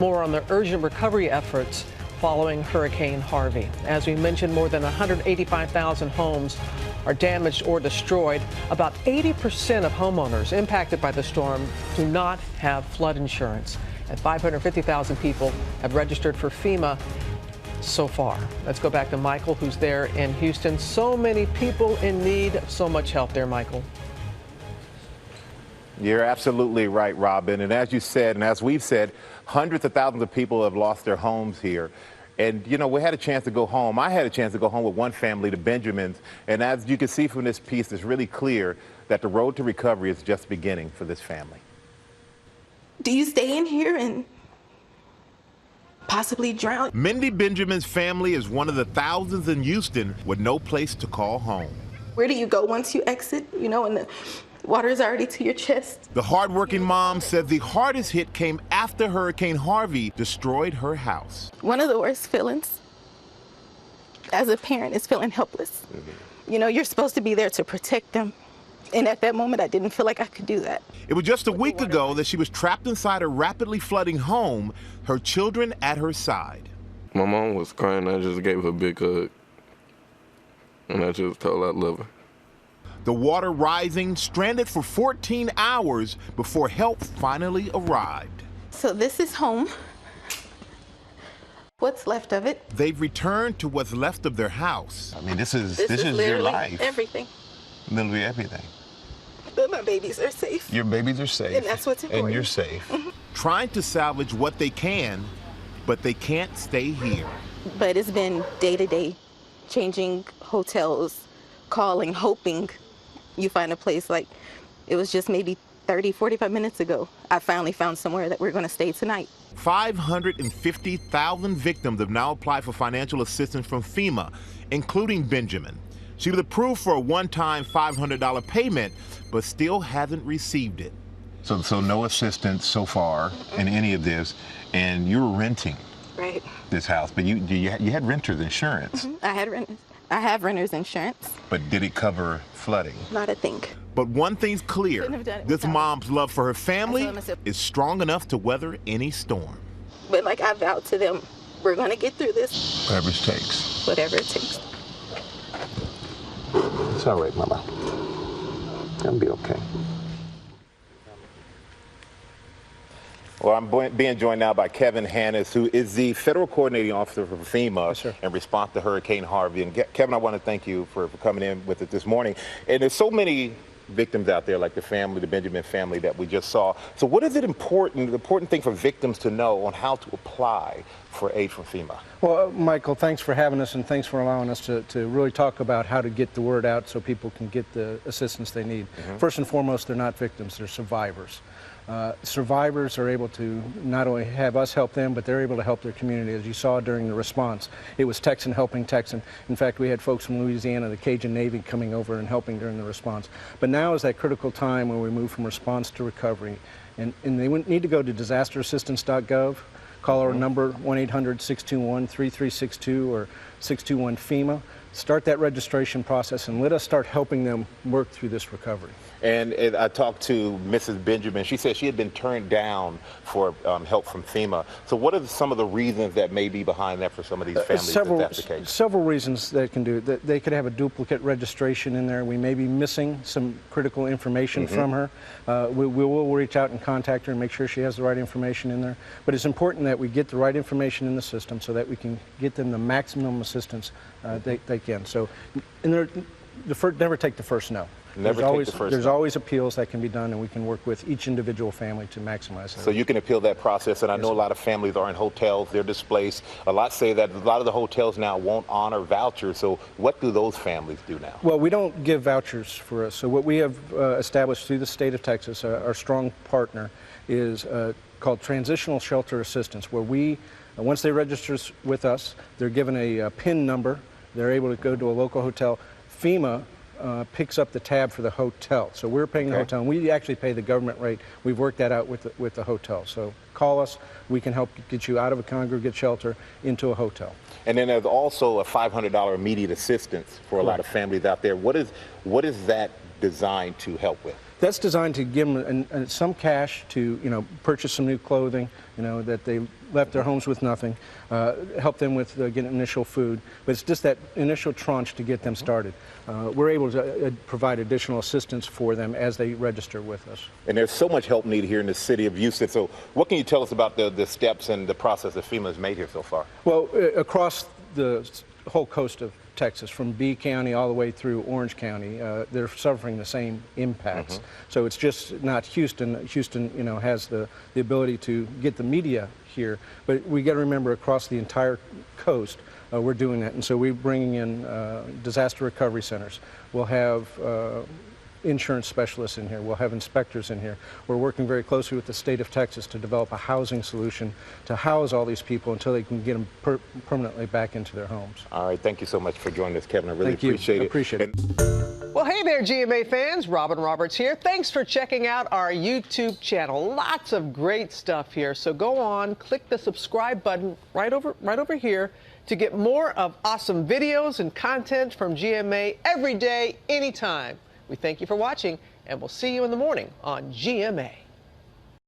More on the urgent recovery efforts following Hurricane Harvey. As we mentioned, more than 185,000 homes are damaged or destroyed. About 80% of homeowners impacted by the storm do not have flood insurance. And 550,000 people have registered for FEMA so far. Let's go back to Michael, who's there in Houston. So many people in need of so much help there, Michael. You're absolutely right, Robin. And as you said, and as we've said, hundreds of thousands of people have lost their homes here. And, you know, we had a chance to go home. I had a chance to go home with one family, the Benjamins. And as you can see from this piece, it's really clear that the road to recovery is just beginning for this family. Do you stay in here and possibly drown? Mindy Benjamin's family is one of the thousands in Houston with no place to call home. Where do you go once you exit, you know, and the water is already to your chest? The hardworking mom said the hardest hit came after Hurricane Harvey destroyed her house. One of the worst feelings as a parent is feeling helpless. You know, you're supposed to be there to protect them. And at that moment, I didn't feel like I could do that. It was just a week ago that she was trapped inside a rapidly flooding home, her children at her side. My mom was crying. I just gave her a big hug. And I just told her I love her. The water rising, stranded for 14 hours before help finally arrived. So this is home. What's left of it. They've returned to what's left of their house. I mean, this is literally your life. Everything. Literally everything. But my babies are safe. Your babies are safe. And that's what's important. And you're safe. Trying to salvage what they can, but they can't stay here. But it's been day to day, changing hotels, calling, hoping you find a place. Like, it was just maybe 30, 45 minutes ago, I finally found somewhere that we're going to stay tonight. 550,000 victims have now applied for financial assistance from FEMA, including Benjamin. She was approved for a one-time $500 payment, but still hasn't received it. So no assistance so far in any of this, and you're renting this house, but you had renter's insurance. I have renter's insurance. But did it cover flooding? Not a thing. But one thing's clear, this mom's love for her family is strong enough to weather any storm. But like I vowed to them, we're going to get through this. Whatever it takes. Whatever it takes. It's all right, Mama. It'll be okay. Well, I'm being joined now by Kevin Hannes, who is the Federal Coordinating Officer for FEMA in response to Hurricane Harvey. And Kevin, I want to thank you for coming in with it this morning. And there's so many victims out there, like the family, the Benjamin family that we just saw. So what is it the important thing for victims to know on how to apply for aid from FEMA? Well, Michael, thanks for having us, and thanks for allowing us to really talk about how to get the word out so people can get the assistance they need. First and foremost, they're not victims, they're survivors. Survivors are able to not only have us help them, but they're able to help their community. As you saw during the response, it was Texan helping Texan. In fact, we had folks from Louisiana, the Cajun Navy, coming over and helping during the response. But now is that critical time where we move from response to recovery. And they need to go to disasterassistance.gov, call our number 1-800-621-3362 or 621-FEMA. Start that registration process and let us start helping them work through this recovery. And I talked to Mrs. Benjamin. She said she had been turned down for help from FEMA. So what are some of the reasons that may be behind that for some of these families if that's the case? Several reasons they can do. They could have a duplicate registration in there. We may be missing some critical information from her. We will reach out and contact her and make sure she has the right information in there. But it's important that we get the right information in the system so that we can get them the maximum assistance they can. So never take the first no. There's always appeals that can be done, and we can work with each individual family to maximize that. So you can appeal that process, and I know a lot of families are in hotels, they're displaced. A lot say that a lot of the hotels now won't honor vouchers, so what do those families do now? Well, we don't give vouchers for us. So what we have established through the state of Texas, our strong partner, is called Transitional Shelter Assistance, where once they register with us, they're given a PIN number. They're able to go to a local hotel. FEMA picks up the tab for the hotel. So we're paying the hotel, and we actually pay the government rate. We've worked that out with the hotel. So call us. We can help get you out of a congregate shelter into a hotel. And then there's also a $500 immediate assistance for a lot of families out there. What is that designed to help with? That's designed to give them some cash to, purchase some new clothing, that they left their homes with nothing, help them with getting initial food. But it's just that initial tranche to get them started. We're able to provide additional assistance for them as they register with us. And there's so much help needed here in the city of Houston. So what can you tell us about the steps and the process that FEMA has made here so far? Well, across the whole coast of Texas, from B County all the way through Orange County, they're suffering the same impacts. So it's just not Houston. Houston, has the ability to get the media here, but we got to remember across the entire coast, we're doing that. And so we're bringing in disaster recovery centers. We'll have insurance specialists in here. We'll have inspectors in here. We're working very closely with the state of Texas to develop a housing solution to house all these people until they can get them permanently back into their homes. All right. Thank you so much for joining us, Kevin. I really Thank you. appreciate it. Appreciate it. Well, hey there, GMA fans. Robin Roberts here. Thanks for checking out our YouTube channel. Lots of great stuff here. So go on, click the subscribe button right over here to get more of awesome videos and content from GMA every day, anytime. We thank you for watching, and we'll see you in the morning on GMA.